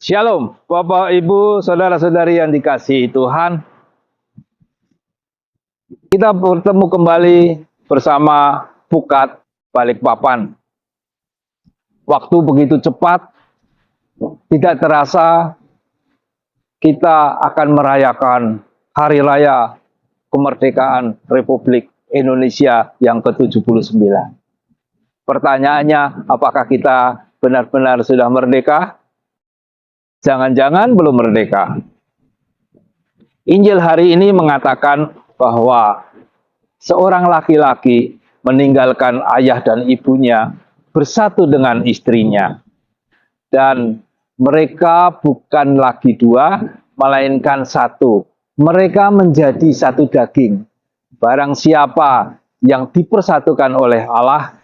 Shalom, Bapak, Ibu, Saudara-saudari yang dikasihi Tuhan. Kita bertemu kembali bersama Pukat Balikpapan. Waktu begitu cepat, tidak terasa kita akan merayakan Hari Raya Kemerdekaan Republik Indonesia yang ke-79. Pertanyaannya, apakah kita benar-benar sudah merdeka? Jangan-jangan belum merdeka. Injil hari ini mengatakan bahwa seorang laki-laki meninggalkan ayah dan ibunya, bersatu dengan istrinya. Dan mereka bukan lagi dua, melainkan satu. Mereka menjadi satu daging. Barang siapa yang dipersatukan oleh Allah,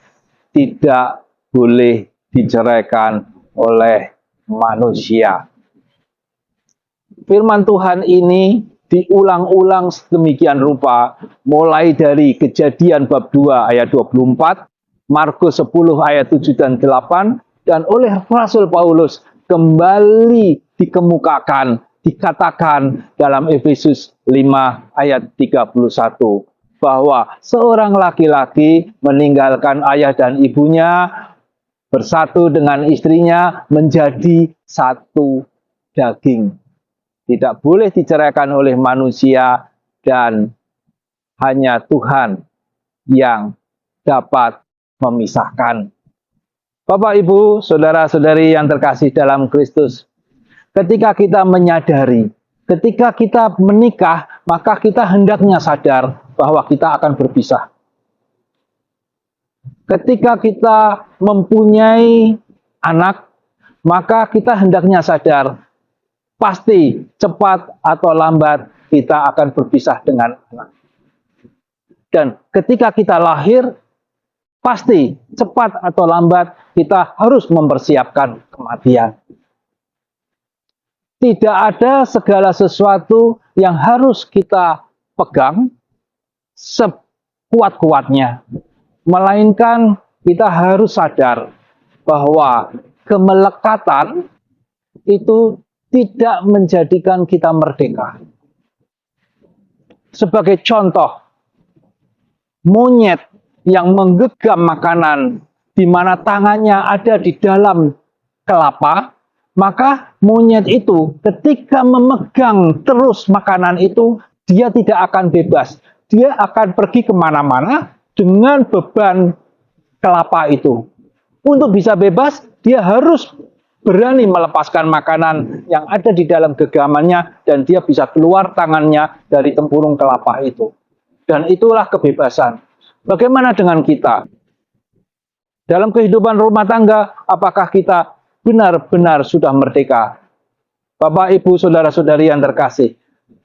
tidak boleh diceraikan oleh manusia. Firman Tuhan ini diulang-ulang sedemikian rupa, mulai dari Kejadian bab 2 ayat 24, Markus 10 ayat 7 dan 8, dan oleh Rasul Paulus kembali dikemukakan, dikatakan dalam Efesus 5 ayat 31, bahwa seorang laki-laki meninggalkan ayah dan ibunya, bersatu dengan istrinya, menjadi satu daging. Tidak boleh diceraikan oleh manusia, dan hanya Tuhan yang dapat memisahkan. Bapak, Ibu, Saudara-saudari yang terkasih dalam Kristus, ketika kita menyadari, ketika kita menikah, maka kita hendaknya sadar bahwa kita akan berpisah. Ketika kita mempunyai anak, maka kita hendaknya sadar, pasti cepat atau lambat kita akan berpisah dengan anak. Dan ketika kita lahir, pasti cepat atau lambat kita harus mempersiapkan kematian. Tidak ada segala sesuatu yang harus kita pegang sekuat-kuatnya. Melainkan kita harus sadar bahwa kemelekatan itu tidak menjadikan kita merdeka. Sebagai contoh, monyet yang menggenggam makanan di mana tangannya ada di dalam kelapa, maka monyet itu ketika memegang terus makanan itu, dia tidak akan bebas. Dia akan pergi kemana-mana dengan beban kelapa itu. Untuk bisa bebas, dia harus berani melepaskan makanan yang ada di dalam genggamannya, dan dia bisa keluar tangannya dari tempurung kelapa itu. Dan itulah kebebasan. Bagaimana dengan kita? Dalam kehidupan rumah tangga, apakah kita benar-benar sudah merdeka? Bapak, Ibu, Saudara-saudari yang terkasih,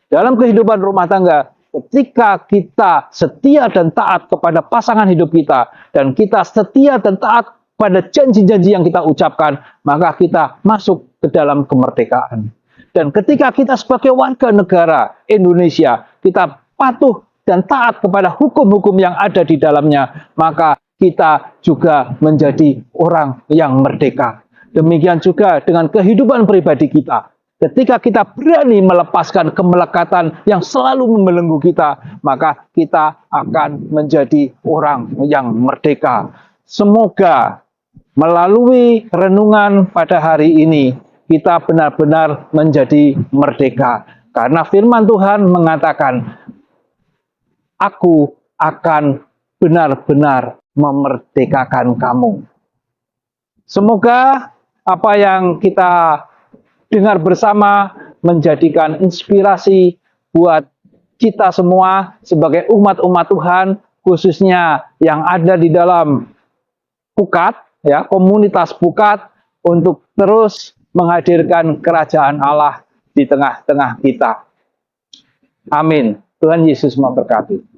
dalam kehidupan rumah tangga, ketika kita setia dan taat kepada pasangan hidup kita, dan kita setia dan taat pada janji-janji yang kita ucapkan, maka kita masuk ke dalam kemerdekaan. Dan ketika kita sebagai warga negara Indonesia, kita patuh dan taat kepada hukum-hukum yang ada di dalamnya, maka kita juga menjadi orang yang merdeka. Demikian juga dengan kehidupan pribadi kita. Ketika kita berani melepaskan kemelekatan yang selalu membelenggu kita, maka kita akan menjadi orang yang merdeka. Semoga melalui renungan pada hari ini, kita benar-benar menjadi merdeka. Karena firman Tuhan mengatakan, aku akan benar-benar memerdekakan kamu. Semoga apa yang kita dengar bersama menjadikan inspirasi buat kita semua sebagai umat-umat Tuhan, khususnya yang ada di dalam Pukat, ya, komunitas Pukat, untuk terus menghadirkan kerajaan Allah di tengah-tengah kita. Amin. Tuhan Yesus memberkati.